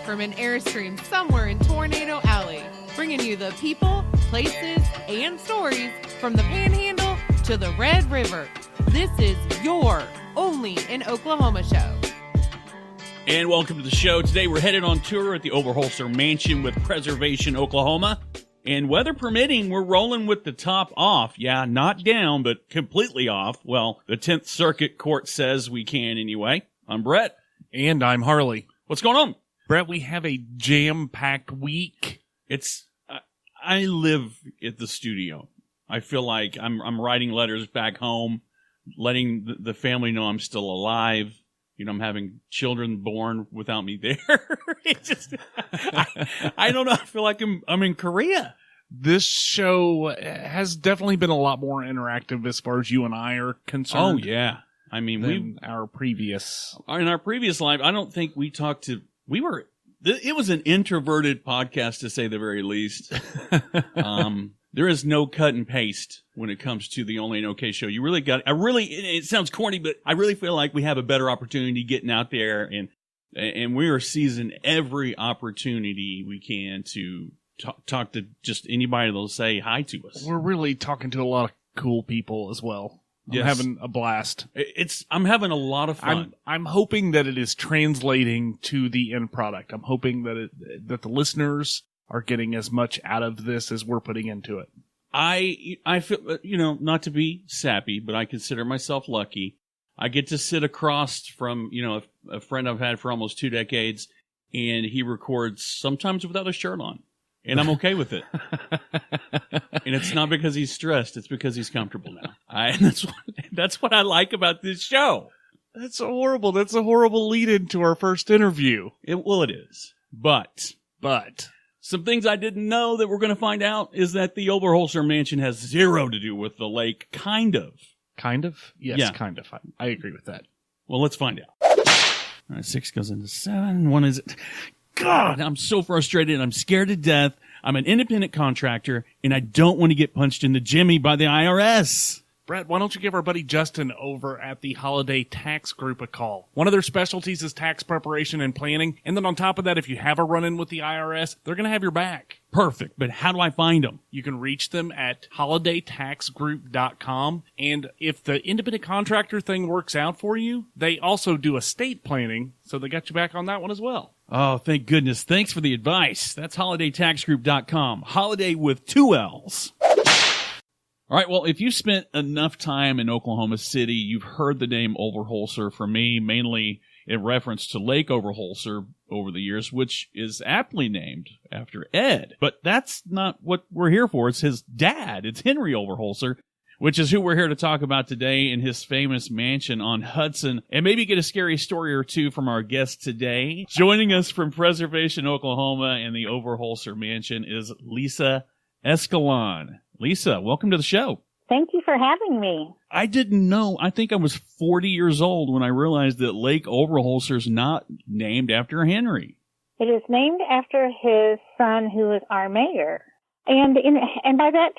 from an Airstream somewhere in Tornado Alley, bringing you the people, places, and stories from the Panhandle to the Red River. This is your Only in Oklahoma show. And welcome to the show. Today we're headed on tour at the Overholser Mansion with Preservation, Oklahoma. And weather permitting, we're rolling with the top off. Yeah, not down, but completely off. Well, the 10th Circuit Court says we can anyway. I'm Brett. And I'm Harley. What's going on? Brett, we have a jam-packed week. I live at the studio. I feel like I'm writing letters back home, letting the family know I'm still alive. You know, I'm having children born without me there. I don't know. I feel like I'm in Korea. This show has definitely been a lot more interactive as far as you and I are concerned. Oh, yeah. I mean, in our previous life, I don't think we talked to, it was an introverted podcast to say the very least. There is no cut and paste when it comes to the OnlyinOKShow show. You really got, it sounds corny, but I really feel like we have a better opportunity getting out there and we are seizing every opportunity we can to talk to just anybody that'll say hi to us. We're really talking to a lot of cool people as well. I'm having a blast. I'm having a lot of fun. I'm hoping that it is translating to the end product. I'm hoping that the listeners are getting as much out of this as we're putting into it. I feel, not to be sappy, but I consider myself lucky. I get to sit across from, a friend I've had for almost 2 decades, and he records sometimes without a shirt on. And I'm okay with it. And it's not because he's stressed. It's because he's comfortable now. And that's what I like about this show. That's horrible. That's a horrible lead-in to our first interview. It is. But some things I didn't know that we're going to find out is that the Overholser Mansion has zero to do with the lake. Kind of. Kind of? Yes, yeah. Kind of. I agree with that. Well, let's find out. All right, 6 goes into 7. 1 is... God, I'm so frustrated. I'm scared to death. I'm an independent contractor, and I don't want to get punched in the jimmy by the IRS. Brett, why don't you give our buddy Justin over at the Holiday Tax Group a call? One of their specialties is tax preparation and planning, and then on top of that, if you have a run-in with the IRS, they're going to have your back. Perfect, but how do I find them? You can reach them at holidaytaxgroup.com, and if the independent contractor thing works out for you, they also do estate planning, so they got you back on that one as well. Oh, thank goodness. Thanks for the advice. That's holidaytaxgroup.com. Holiday with 2 L's. All right, well, if you spent enough time in Oklahoma City, you've heard the name Overholser from me, mainly in reference to Lake Overholser over the years, which is aptly named after Ed. But that's not what we're here for. It's his dad. It's Henry Overholser, which is who we're here to talk about today in his famous mansion on Hudson, and maybe get a scary story or two from our guest today. Joining us from Preservation, Oklahoma, and the Overholser Mansion is Lisa Escalan. Lisa, welcome to the show. Thank you for having me. I didn't know. I think I was 40 years old when I realized that Lake Overholser's not named after Henry. It is named after his son, who is our mayor. And by the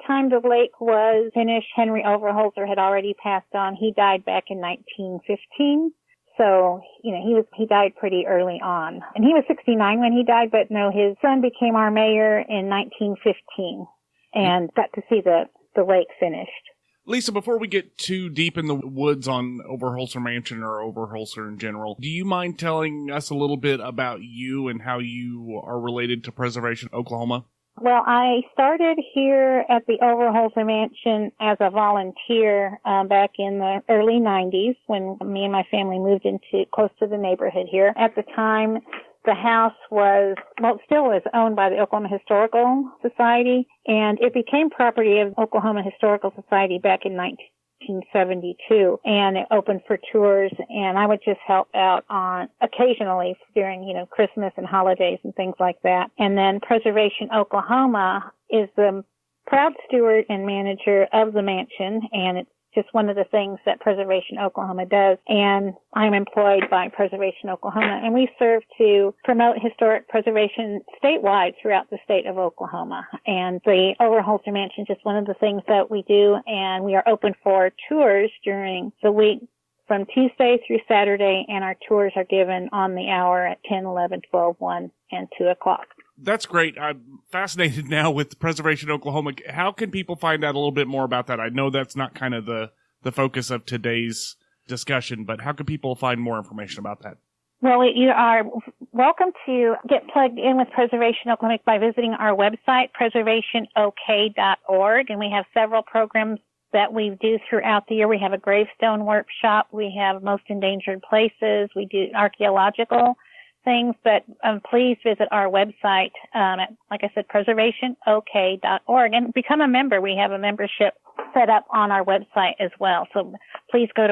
time the lake was finished, Henry Overholser had already passed on. He died back in 1915. So, he died pretty early on. And he was 69 when he died, but no, his son became our mayor in 1915 and got to see the lake finished. Lisa, before we get too deep in the woods on Overholser Mansion or Overholser in general, do you mind telling us a little bit about you and how you are related to Preservation, Oklahoma? Well, I started here at the Overholser Mansion as a volunteer back in the early 90s when me and my family moved close to the neighborhood here. At the time, the house still was owned by the Oklahoma Historical Society, and it became property of Oklahoma Historical Society back in 1972, and it opened for tours, and I would just help out occasionally during, Christmas and holidays and things like that. And then Preservation Oklahoma is the proud steward and manager of the mansion, and it's just one of the things that Preservation Oklahoma does. And I'm employed by Preservation Oklahoma, and we serve to promote historic preservation statewide throughout the state of Oklahoma. And the Overholser Mansion is just one of the things that we do, and we are open for tours during the week from Tuesday through Saturday, and our tours are given on the hour at 10, 11, 12, 1, and 2 o'clock. That's great. I'm fascinated now with Preservation Oklahoma. How can people find out a little bit more about that? I know that's not kind of the focus of today's discussion, but how can people find more information about that? Well, you are welcome to get plugged in with Preservation Oklahoma by visiting our website, preservationok.org, and we have several programs that we do throughout the year. We have a gravestone workshop. We have most endangered places. We do archaeological things, but please visit our website at, like I said, preservationok.org, and become a member. We have a membership set up on our website as well. So please visit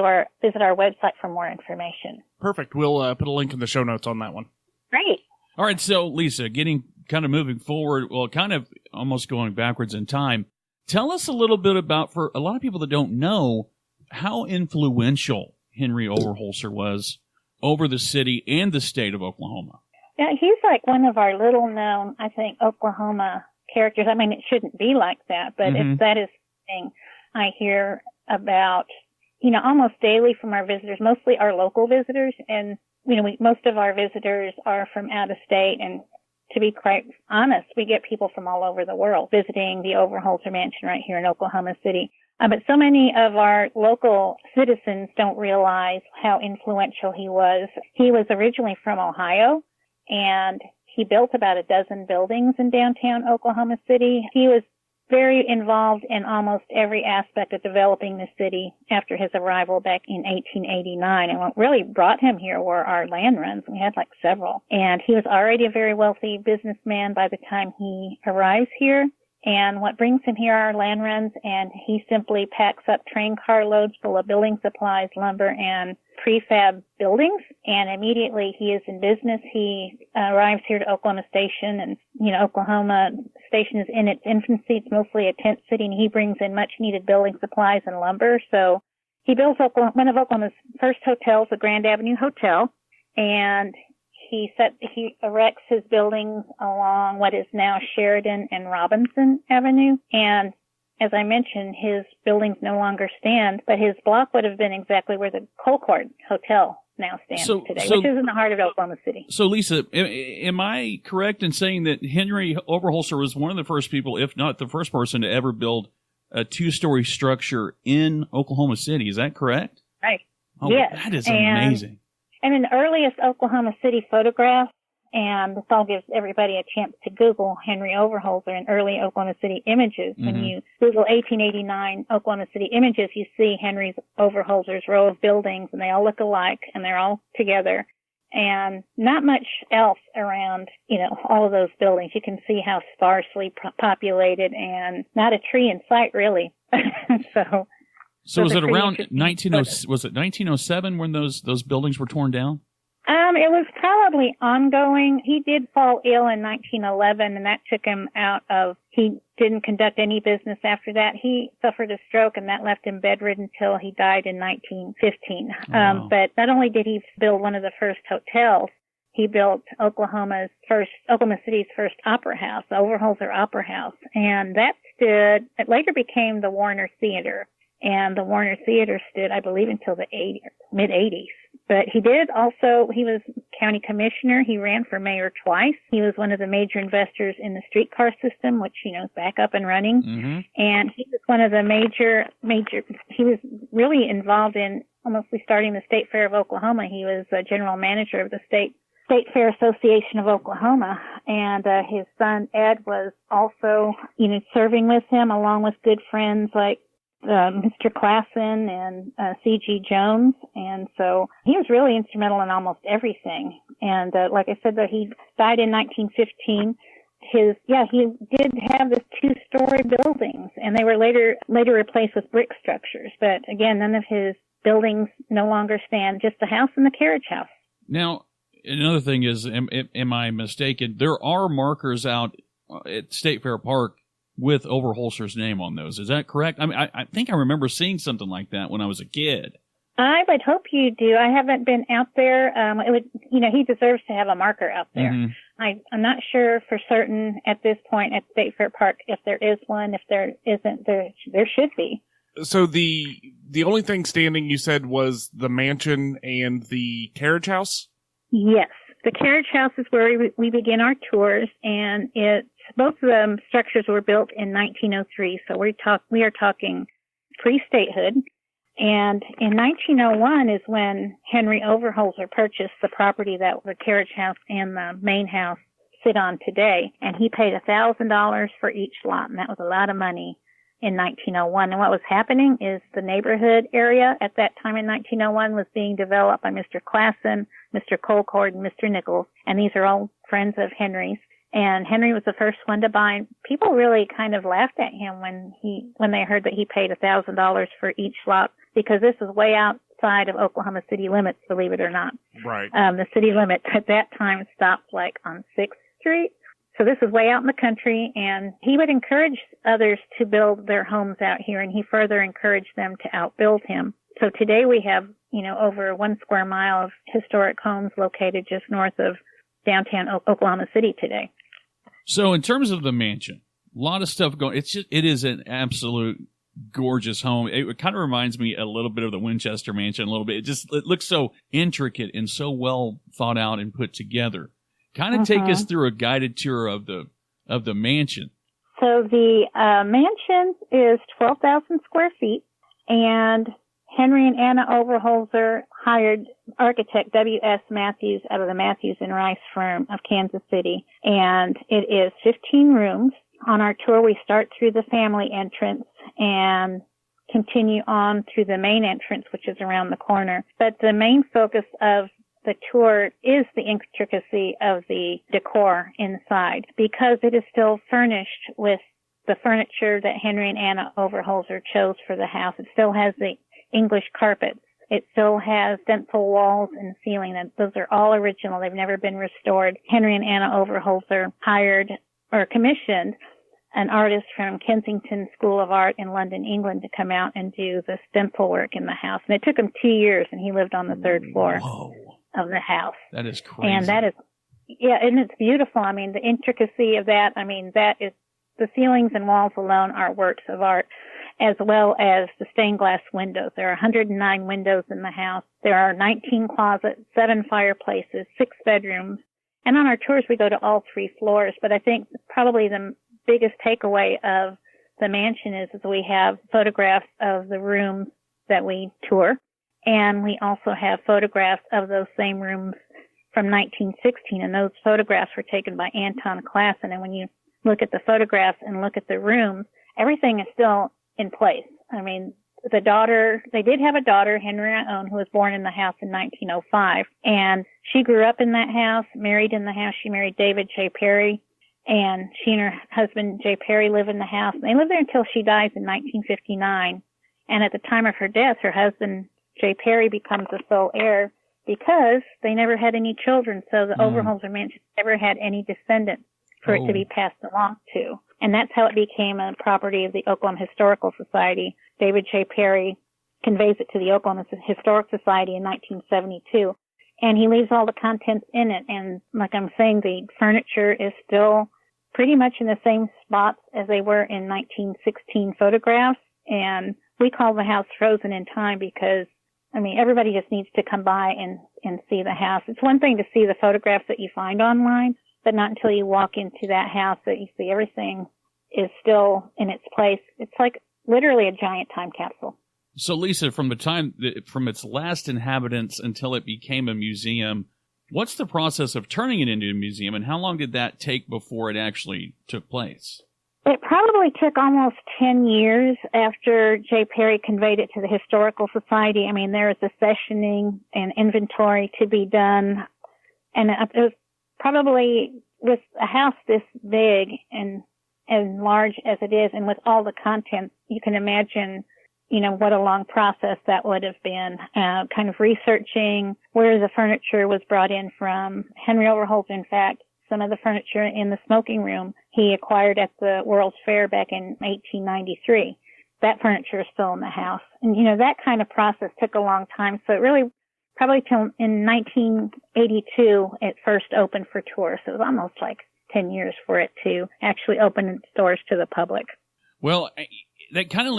our website for more information. Perfect. We'll put a link in the show notes on that one. Great. All right, so Lisa, kind of moving forward, well, kind of almost going backwards in time, tell us a little bit about, for a lot of people that don't know, how influential Henry Overholser was over the city and the state of Oklahoma. Yeah, he's like one of our little known, I think, Oklahoma characters. I mean, it shouldn't be like that, but that is thing I hear about, almost daily from our visitors, mostly our local visitors. And, most of our visitors are from out of state. And to be quite honest, we get people from all over the world visiting the Overholser Mansion right here in Oklahoma City. But so many of our local citizens don't realize how influential he was. He was originally from Ohio, and he built about a dozen buildings in downtown Oklahoma City. He was very involved in almost every aspect of developing the city after his arrival back in 1889. And what really brought him here were our land runs. We had like several. And he was already a very wealthy businessman by the time he arrives here. And what brings him here are land runs, and he simply packs up train car loads full of building supplies, lumber, and prefab buildings, and immediately he is in business. He arrives here to Oklahoma Station, and, Oklahoma Station is in its infancy. It's mostly a tent city, and he brings in much-needed building supplies and lumber. So he builds one of Oklahoma's first hotels, the Grand Avenue Hotel, and he erects his buildings along what is now Sheridan and Robinson Avenue. And as I mentioned, his buildings no longer stand, but his block would have been exactly where the Colcord Hotel now stands today, which is in the heart of Oklahoma City. So, Lisa, am I correct in saying that Henry Overholser was one of the first people, if not the first person, to ever build a two-story structure in Oklahoma City? Is that correct? Right. Oh, yes. That is amazing. And in the earliest Oklahoma City photographs, and this all gives everybody a chance to Google Henry Overholser and early Oklahoma City images. When you Google 1889 Oklahoma City images, you see Henry Overholser's row of buildings, and they all look alike, and they're all together. And not much else around, all of those buildings. You can see how sparsely populated, and not a tree in sight, really. So was it around 1907 when those buildings were torn down? It was probably ongoing. He did fall ill in 1911, and that took him out of, he didn't conduct any business after that. He suffered a stroke, and that left him bedridden until he died in 1915. Wow. But not only did he build one of the first hotels, he built Oklahoma City's first opera house, the Overholser Opera House. And it later became the Warner Theater. And the Warner Theater stood, I believe, until the mid-'80s. But he was county commissioner. He ran for mayor twice. He was one of the major investors in the streetcar system, which, is back up and running. And he was one of the he was really involved in almost starting the State Fair of Oklahoma. He was a general manager of the State Fair Association of Oklahoma. And his son, Ed, was also, serving with him along with good friends like Mr. Klassen and C.G. Jones. And so he was really instrumental in almost everything. And like I said, he died in 1915. He did have this two-story buildings, and they were later replaced with brick structures. But again, none of his buildings no longer stand, just the house and the carriage house. Now, another thing is, am I mistaken? There are markers out at State Fair Park with Overholser's name on those. Is that correct? I mean, I think I remember seeing something like that when I was a kid. I would hope you do. I haven't been out there. He deserves to have a marker out there. I'm not sure for certain at this point at State Fair Park if there is one. If there isn't, there should be. So the only thing standing, you said, was the mansion and the carriage house? Yes. The carriage house is where we begin our tours, and both of the structures were built in 1903, so we are talking pre-statehood. And in 1901 is when Henry Overholser purchased the property that the carriage house and the main house sit on today, and he paid $1,000 for each lot, and that was a lot of money in 1901. And what was happening is the neighborhood area at that time in 1901 was being developed by Mr. Klassen, Mr. Colcord, and Mr. Nichols, and these are all friends of Henry's. And Henry was the first one to buy. People really kind of laughed at him when they heard that he paid $1,000 for each lot, because this is way outside of Oklahoma city limits, believe it or not. Right. The city limit at that time stopped like on 6th Street. So this is way out in the country, and he would encourage others to build their homes out here, and he further encouraged them to outbuild him. So today we have, over 1 square mile of historic homes located just north of downtown Oklahoma City today. So in terms of the mansion, a lot of stuff going. It is an absolute gorgeous home. It kind of reminds me a little bit of the Winchester Mansion, a little bit. It looks so intricate and so well thought out and put together. Kind of take us through a guided tour of the mansion. So the mansion is 12,000 square feet, and Henry and Anna Overholser hired architect W.S. Matthews out of the Matthews and Rice firm of Kansas City, and it is 15 rooms. On our tour, we start through the family entrance and continue on through the main entrance, which is around the corner. But the main focus of the tour is the intricacy of the decor inside, because it is still furnished with the furniture that Henry and Anna Overholser chose for the house. It still has the English carpets. It still has stencil walls and ceiling. And those are all original. They've never been restored. Henry and Anna Overholser hired or commissioned an artist from Kensington School of Art in London, England, to come out and do the stencil work in the house. And it took him 2 years, and he lived on the 3rd floor. Whoa. Of the house. That is crazy. And that is, and it's beautiful. I mean, the intricacy of that, that is, the ceilings and walls alone are works of art, as well as the stained glass windows. There are 109 windows in the house. There are 19 closets, 7 fireplaces, 6 bedrooms. And on our tours, we go to all 3 floors. But I think probably the biggest takeaway of the mansion is we have photographs of the rooms that we tour. And we also have photographs of those same rooms from 1916. And those photographs were taken by Anton Klassen. And when you look at the photographs and look at the rooms, everything is still in place. The daughter, they did have a daughter, Henrietta Owen, who was born in the house in 1905. And she grew up in that house, married in the house. She married David J. Perry. And she and her husband, J. Perry, live in the house. And they lived there until she dies in 1959. And at the time of her death, her husband, J. Perry, becomes the sole heir because they never had any children. So the Overholser Mansion never had any descendants for it to be passed along to. And that's how it became a property of the Oklahoma Historical Society. David J. Perry conveys it to the Oklahoma Historic Society in 1972. And he leaves all the contents in it. And like I'm saying, the furniture is still pretty much in the same spots as they were in 1916 photographs. And we call the house frozen in time because everybody just needs to come by and see the house. It's one thing to see the photographs that you find online, but not until you walk into that house that you see everything is still in its place. It's like literally a giant time capsule. So, Lisa, from its last inhabitants until it became a museum, what's the process of turning it into a museum, and how long did that take before it actually took place? It probably took almost 10 years after J. Perry conveyed it to the Historical Society. There was a sessioning and inventory to be done. And it was probably with a house this big and as large as it is, and with all the contents, you can imagine, what a long process that would have been. Kind of researching where the furniture was brought in from. Henry Overholser, in fact, some of the furniture in the smoking room he acquired at the World's Fair back in 1893. That furniture is still in the house. And, that kind of process took a long time. So it really, probably till in 1982, it first opened for tourists. It was almost like 10 years for it to actually open its doors to the public. Well, that kind of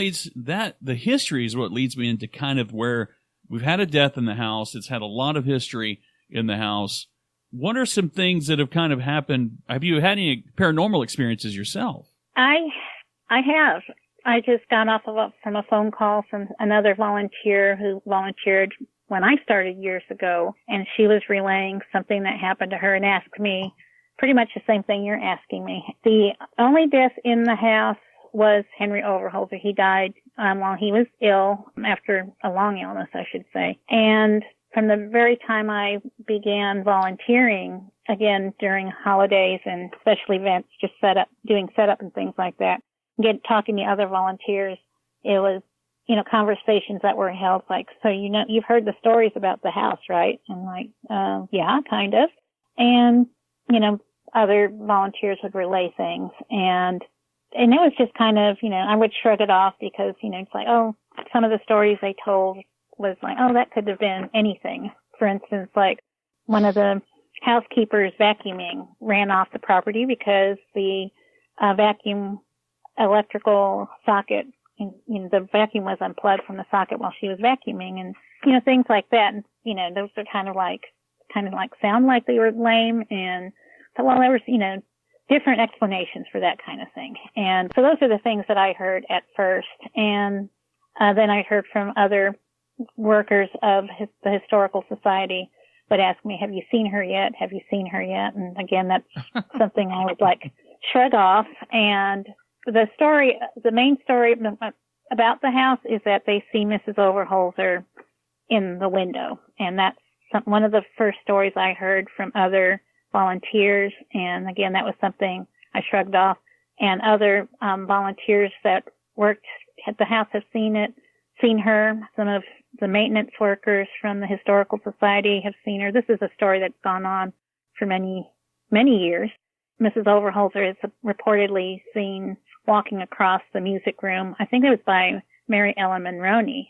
the history is what leads me into kind of where we've had a death in the house. It's had a lot of history in the house. What are some things that have kind of happened? Have you had any paranormal experiences yourself? I have. I just got off from a phone call from another volunteer who volunteered when I started years ago, and she was relaying something that happened to her and asked me pretty much the same thing you're asking me. The only death in the house was Henry Overholser. He died while he was ill, after a long illness, I should say. And from the very time I began volunteering, again, during holidays and special events, just doing setup and things like that, talking to other volunteers, it was, conversations that were held like, so, you've heard the stories about the house, right? And like, yeah, kind of. And, other volunteers would relay things. And it was just kind of, I would shrug it off because, it's like, oh, some of the stories they told was like, oh, that could have been anything. For instance, like one of the housekeepers vacuuming ran off the property because the vacuum electrical socket, the vacuum was unplugged from the socket while she was vacuuming, and, things like that. And, those are kind of like sound like they were lame. And so, well, there was, different explanations for that kind of thing. And so those are the things that I heard at first. And then I heard from other workers of the Historical Society would ask me, have you seen her yet? Have you seen her yet? And again, that's something I would like shrug off. And the main story about the house is that they see Mrs. Overholser in the window. And that's one of the first stories I heard from other volunteers. And again, that was something I shrugged off. And other volunteers that worked at the house have seen her. Some of the maintenance workers from the Historical Society have seen her. This is a story that's gone on for many, many years. Mrs. Overholser is reportedly seen walking across the music room. I think it was by Mary Ellen Monroney,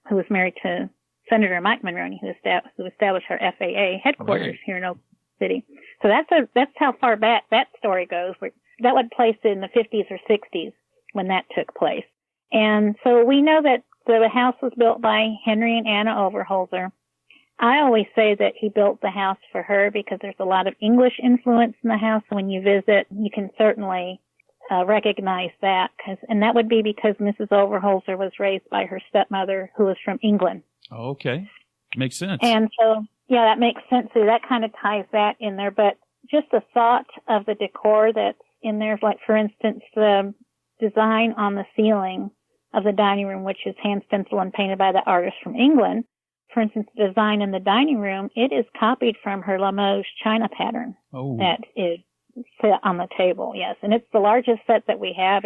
who was married to Senator Mike Monroney, who established our FAA headquarters here in Oak City. So that's how far back that story goes. That would place it in the 50s or 60s when that took place. And so we know that the house was built by Henry and Anna Overholser. I always say that he built the house for her because there's a lot of English influence in the house. When you visit, you can certainly recognize that. And that would be because Mrs. Overholser was raised by her stepmother, who was from England. Oh, okay. Makes sense. And so, yeah, that makes sense. So that kind of ties that in there. But just the thought of the decor that's in there, like, for instance, the design on the ceiling of the dining room, which is hand stenciled and painted by the artist from England. For instance, the design in the dining room, it is copied from her Limoges china pattern that is set on the table. Yes, and it's the largest set that we have.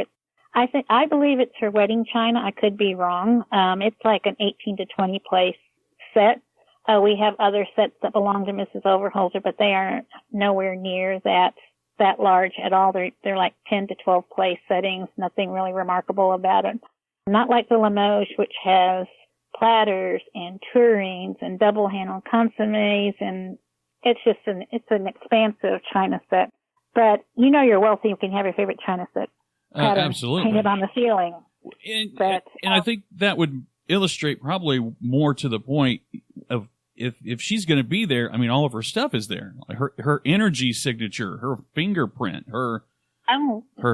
I believe it's her wedding china. I could be wrong. It's like an 18 to 20 place set. We have other sets that belong to Mrs. Overholser, but they are nowhere near that large at all. They're like 10 to 12 place settings. Nothing really remarkable about it. Not like the Limoges, which has platters and tureens and double handle consommes, and it's an expansive china set. But you're wealthy, you can have your favorite china set absolutely painted on the ceiling. And I think that would illustrate probably more to the point of if she's going to be there. I mean, all of her stuff is there. Her energy signature, her fingerprint, her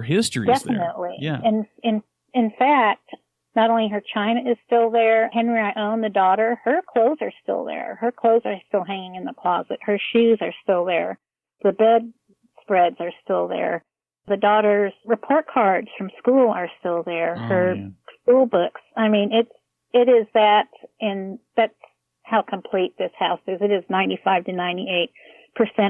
history is there. Definitely. Yeah. And in fact, not only her china is still there, Henry Ione, the daughter, her clothes are still there. Her clothes are still hanging in the closet. Her shoes are still there. The bed spreads are still there. The daughter's report cards from school are still there. Her school books. I mean, it is that, and that's how complete this house is. It is 95 to 98%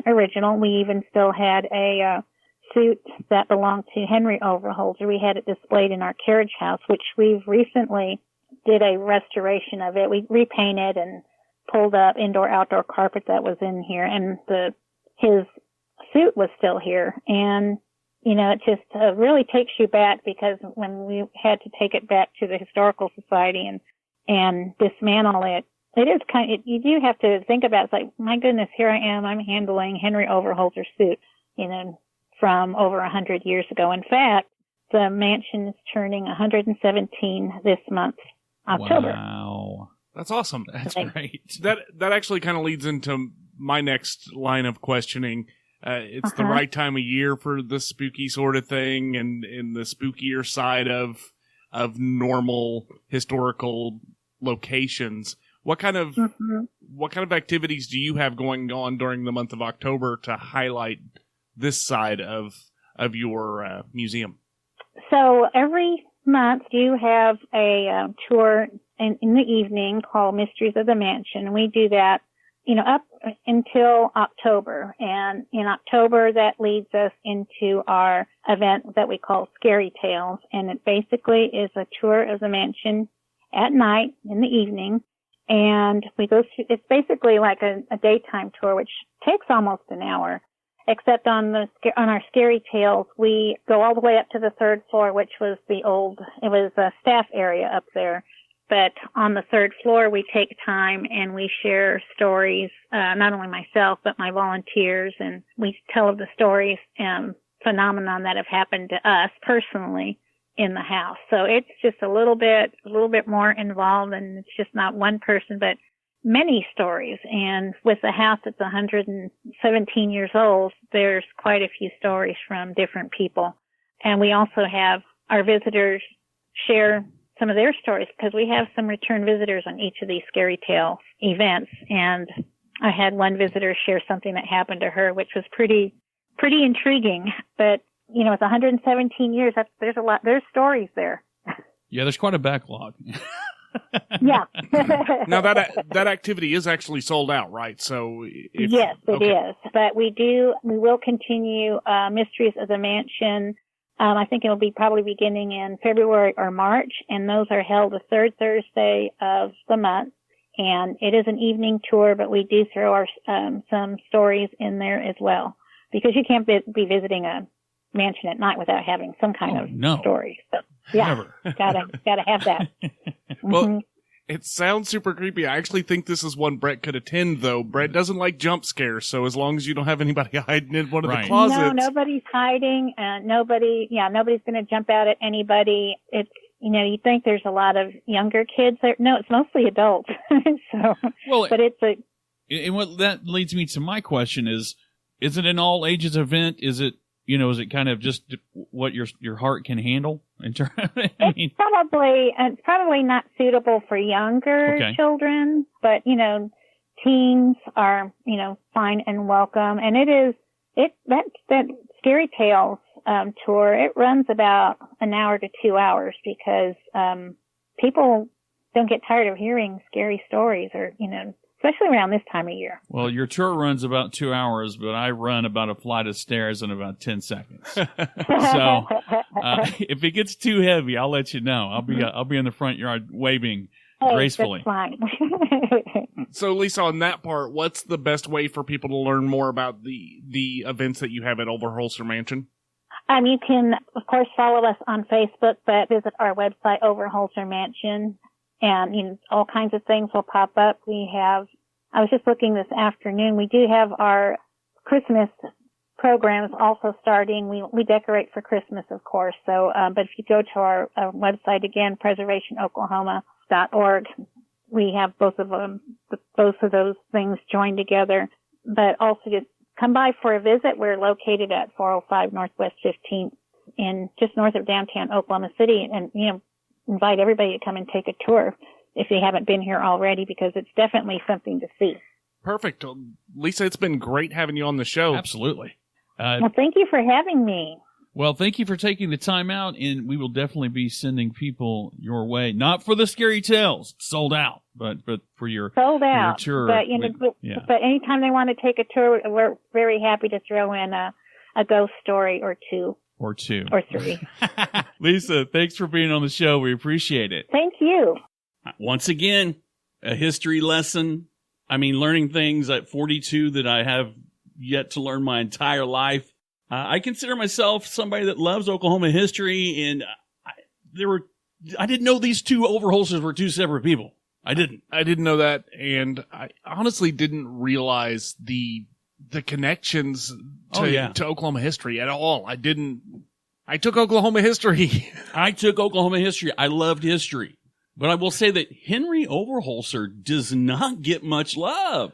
original. We even still had a suit that belonged to Henry Overholser. We had it displayed in our carriage house, which we've recently did a restoration of it. We repainted and pulled up indoor-outdoor carpet that was in here, and his suit was still here. And, it just really takes you back, because when we had to take it back to the Historical Society and dismantle it, it is you do have to think about it. It's like, my goodness, here I am, I'm handling Henry Overholser's suit, from over 100 years ago. In fact, the mansion is turning 117 this month, October. Wow. That's awesome. That's great. That actually kind of leads into my next line of questioning. It's the right time of year for the spooky sort of thing, and the spookier side of normal historical locations. What kind of activities do you have going on during the month of October to highlight this side of your museum? So every month you have a tour in the evening called Mysteries of the Mansion. We do that, up until October. And in October, that leads us into our event that we call Scary Tales. And it basically is a tour of the mansion at night in the evening. And we go through, it's basically like a daytime tour, which takes almost an hour. Except on our Scary Tales, we go all the way up to the third floor, which was it was a staff area up there. But on the third floor, we take time and we share stories, not only myself, but my volunteers, and we tell of the stories and phenomenon that have happened to us personally in the house. So it's just a little bit more involved, and it's just not one person, but many stories. And with the house that's 117 years old, there's quite a few stories from different people. And we also have our visitors share some of their stories, because we have some return visitors on each of these Scary Tale events. And I had one visitor share something that happened to her, which was pretty intriguing. But, it's 117 years. There's stories there. Yeah, there's quite a backlog. Yeah. Now that activity is actually sold out, right? So yes, it is. But we will continue Mysteries of the Mansion. I think it'll be probably beginning in February or March, and those are held the third Thursday of the month. And it is an evening tour, but we do throw our some stories in there as well, because you can't be visiting a mansion at night without having some kind of story. So yeah, gotta have that. Well, it sounds super creepy. I actually think this is one Brett could attend, though. Brett doesn't like jump scares, so as long as you don't have anybody hiding in one of the closets. No, nobody's hiding. Nobody's going to jump out at anybody. It's, you think there's a lot of younger kids there. No, it's mostly adults. And what that leads me to my question is it an all ages event? Is it kind of just what your heart can handle? It's probably not suitable for younger children, but teens are fine and welcome. And that Scary Tales tour, it runs about an hour to 2 hours, because people don't get tired of hearing scary stories, or especially around this time of year. Well, your tour runs about 2 hours, but I run about a flight of stairs in about 10 seconds. So if it gets too heavy, I'll let you know. I'll be in the front yard waving gracefully. That's fine. So, Lisa, on that part, what's the best way for people to learn more about the events that you have at Overholser Mansion? You can, of course, follow us on Facebook, but visit our website, Overholser Mansion. And, all kinds of things will pop up. I was just looking this afternoon, we do have our Christmas programs also starting. We decorate for Christmas, of course. So, but if you go to our website again, preservationoklahoma.org, we have both of those things joined together. But also just come by for a visit. We're located at 405 Northwest 15th just north of downtown Oklahoma City. And, invite everybody to come and take a tour if they haven't been here already, because it's definitely something to see. Perfect. Lisa, it's been great having you on the show. Absolutely. Well, thank you for having me. Well, thank you for taking the time out, and we will definitely be sending people your way. Not for the Scary Tales, sold out, but for your tour. But but anytime they want to take a tour, we're very happy to throw in a ghost story or two. Or 2. Or 3. Lisa, thanks for being on the show. We appreciate it. Thank you. Once again, a history lesson. Learning things at 42 that I have yet to learn my entire life. I consider myself somebody that loves Oklahoma history, and I didn't know these two Overholsers were two separate people. I didn't know that, and I honestly didn't realize the connections to Oklahoma history at all. I didn't I took Oklahoma history. I took Oklahoma history. I loved history. But I will say that Henry Overholser does not get much love.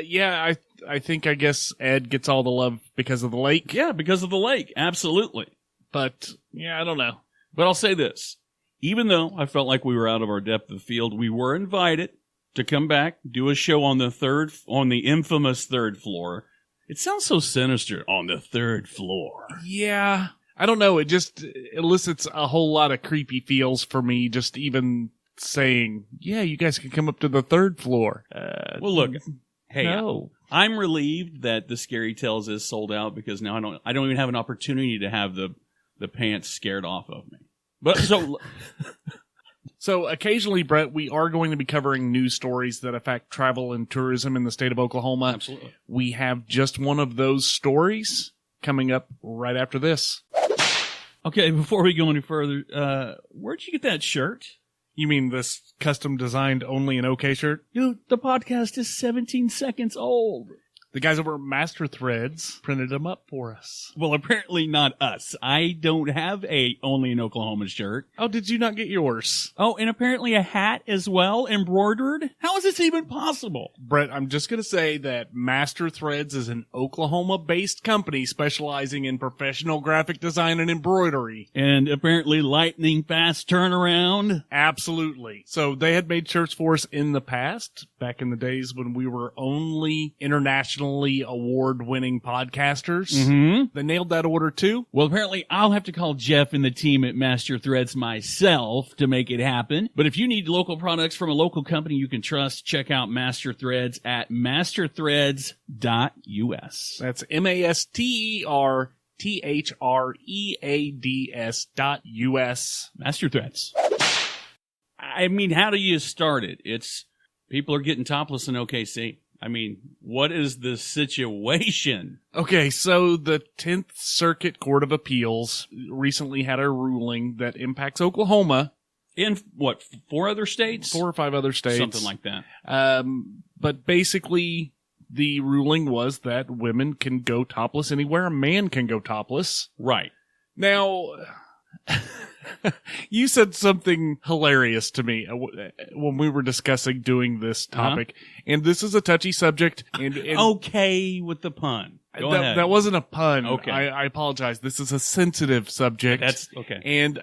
Yeah, I guess Ed gets all the love because of the lake. Yeah, because of the lake. Absolutely. But, yeah, I don't know. But I'll say this. Even though I felt like we were out of our depth of field, we were invited to come back, do a show on the infamous third floor. It sounds so sinister, on the third floor. Yeah. I don't know. It just elicits a whole lot of creepy feels for me, just even saying, yeah, you guys can come up to the third floor. Well, look, hey, no. I'm relieved that the Scary Tales is sold out because now I don't even have an opportunity to have the pants scared off of me. But So occasionally, Brett, we are going to be covering news stories that affect travel and tourism in the state of Oklahoma. Absolutely. We have just one of those stories coming up right after this. Okay, before we go any further, where'd you get that shirt? You mean this custom designed Only in OK shirt? Dude, the podcast is 17 seconds old. The guys over at Master Threads printed them up for us. Well, apparently not us. I don't have a Only in Oklahoma shirt. Oh, did you not get yours? Oh, and apparently a hat as well, embroidered? How is this even possible? Brett, I'm just going to say that Master Threads is an Oklahoma-based company specializing in professional graphic design and embroidery. And apparently lightning fast turnaround? Absolutely. So they had made shirts for us in the past, back in the days when we were only internationally award-winning podcasters. Mm-hmm. They nailed that order too. Well, apparently I'll have to call Jeff and the team at Master Threads myself to make it happen. But if you need local products from a local company you can trust, check out Master Threads at masterthreads.us. That's masterthreads.us. Master Threads. I mean, how do you start it? It's people are getting topless in OKC. I mean, what is the situation? Okay, so the 10th Circuit Court of Appeals recently had a ruling that impacts Oklahoma. In, what, 4 other states? 4 or 5 other states. Something like that. But basically, the ruling was that women can go topless anywhere a man can go topless. Right. Now, you said something hilarious to me when we were discussing doing this topic, and this is a touchy subject. And okay with the pun. Go ahead. That wasn't a pun. Okay. I apologize. This is a sensitive subject. That's okay. And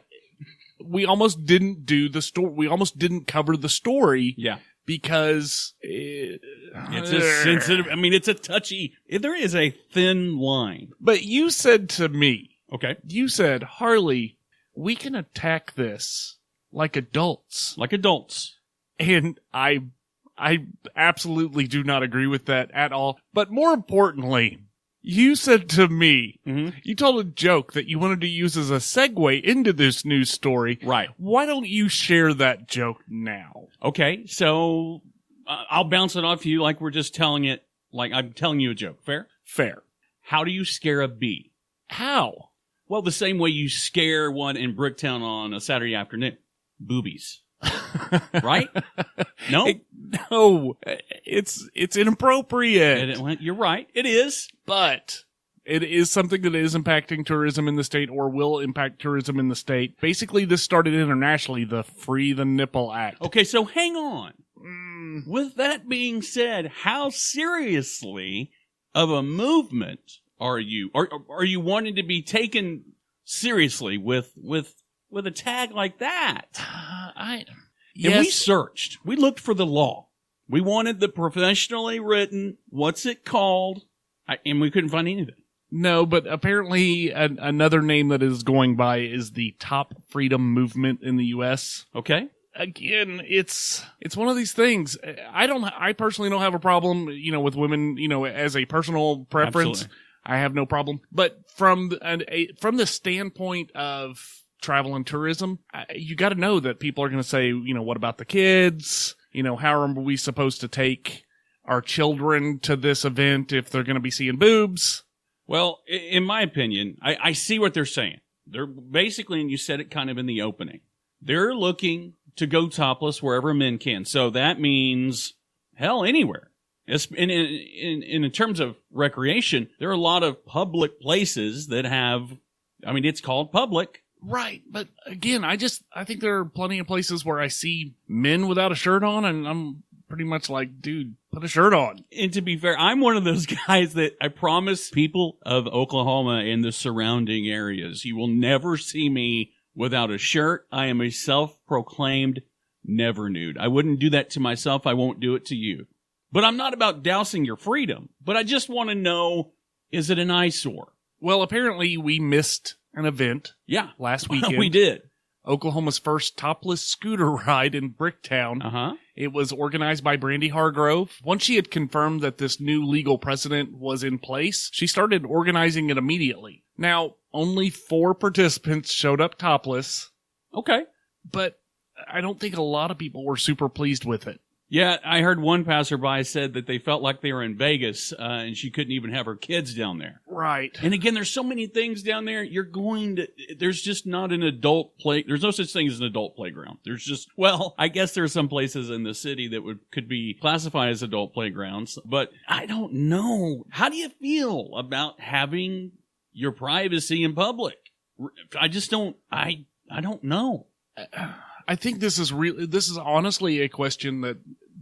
we almost didn't do the story. We almost didn't cover the story. Yeah. Because it's a sensitive. I mean, it's a touchy. There is a thin line. But you said to me, okay, you said, Harley, we can attack this like adults. Like adults. And I absolutely do not agree with that at all. But more importantly, you said to me, you told a joke that you wanted to use as a segue into this news story. Right. Why don't you share that joke now? Okay, so I'll bounce it off you like we're just telling it, like I'm telling you a joke. Fair? Fair. How do you scare a bee? How? Well, the same way you scare one in Bricktown on a Saturday afternoon. Boobies. Right? No? No. It's inappropriate. You're right. It is. But it is something that is impacting tourism in the state or will impact tourism in the state. Basically, this started internationally, the Free the Nipple Act. Okay, so hang on. With that being said, how seriously of a movement are you? Are you wanting to be taken seriously with a tag like that? Yes. We searched. We looked for the law. We wanted the professionally written, what's it called? And we couldn't find anything. No, but apparently another name that is going by is the Top Freedom Movement in the U.S. Okay. Again, it's one of these things. I personally don't have a problem, with women, as a personal preference. Absolutely. I have no problem. But from the standpoint of travel and tourism, you got to know that people are going to say, what about the kids? How are we supposed to take our children to this event if they're going to be seeing boobs? Well, in my opinion, I see what they're saying. They're basically, and you said it kind of in the opening, they're looking to go topless wherever men can. So that means, hell, anywhere. In terms of recreation, there are a lot of public places that have I mean, it's called public. Right. But again, I think there are plenty of places where I see men without a shirt on, and I'm pretty much like, dude, put a shirt on. And to be fair, I'm one of those guys that I promise people of Oklahoma and the surrounding areas, you will never see me without a shirt. I am a self-proclaimed never nude. I wouldn't do that to myself. I won't do it to you. But I'm not about dousing your freedom. But I just want to know, is it an eyesore? Well, apparently we missed an event. Yeah. Last weekend. We did. Oklahoma's first topless scooter ride in Bricktown. Uh-huh. It was organized by Brandy Hargrove. Once she had confirmed that this new legal precedent was in place, she started organizing it immediately. Now, only 4 participants showed up topless. Okay. But I don't think a lot of people were super pleased with it. Yeah, I heard one passerby said that they felt like they were in Vegas, and she couldn't even have her kids down there. Right. And again, there's so many things down there. There's just not an adult there's no such thing as an adult playground. There's just, well, I guess there are some places in the city that could be classified as adult playgrounds, but I don't know. How do you feel about having your privacy in public? I just don't, I don't know. I think this is honestly a question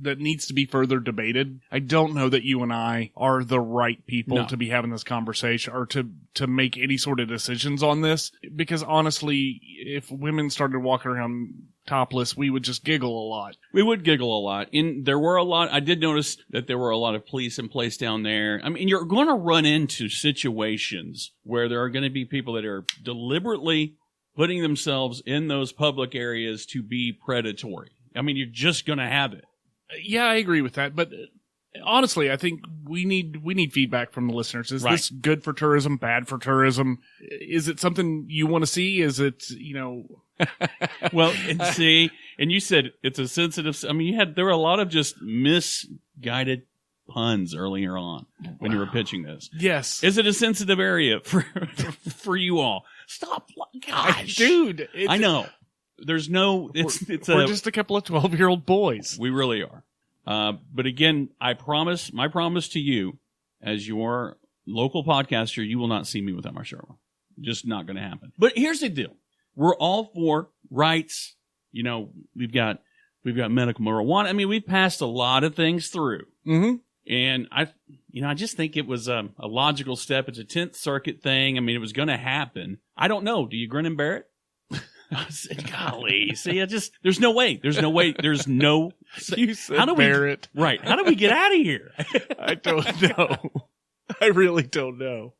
that needs to be further debated. I don't know that you and I are the right people to be having this conversation or to make any sort of decisions on this. Because honestly, if women started walking around topless, we would just giggle a lot. We would giggle a lot. I did notice that there were a lot of police in place down there. I mean, you're going to run into situations where there are going to be people that are deliberately putting themselves in those public areas to be predatory. I mean, you're just going to have it. Yeah, I agree with that. But honestly, I think we need feedback from the listeners. Is this good for tourism, bad for tourism? Is it something you want to see? Is it, Well, and you said it's a sensitive, I mean, there were a lot of just misguided puns earlier on when you were pitching this. Yes. Is it a sensitive area for you all? Stop. Gosh. Dude. I know. There's no, we're just a couple of 12-year-old boys. We really are. But again, my promise to you as your local podcaster, you will not see me without my shirt on. Just not going to happen. But here's the deal. We're all for rights. We've got medical marijuana. I mean, we've passed a lot of things through. Mm-hmm. And I just think it was a logical step. It's a 10th Circuit thing. I mean, it was going to happen. I don't know. Do you grin and bear it? I said, golly. See, there's no way. There's no. You said bear it. Right. How do we get out of here? I don't know. I really don't know.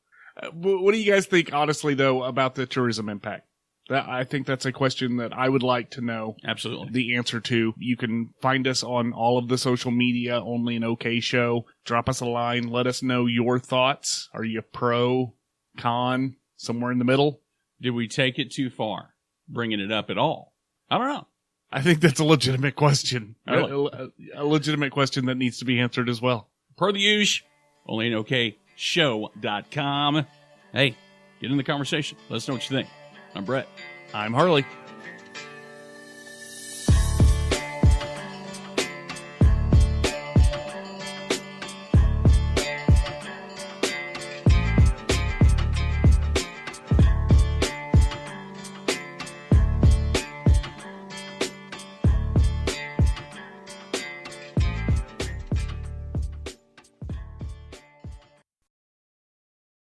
What do you guys think, honestly, though, about the tourism impact? I think that's a question that I would like to know. Absolutely. The answer to. You can find us on all of the social media, OnlyinOKShow. Drop us a line. Let us know your thoughts. Are you pro, con, somewhere in the middle? Did we take it too far, bringing it up at all? I don't know. I think that's a legitimate question. Really? A legitimate question that needs to be answered as well. Per the usual, OnlyinOKShow.com. Hey, get in the conversation. Let us know what you think. I'm Brett. I'm Harley.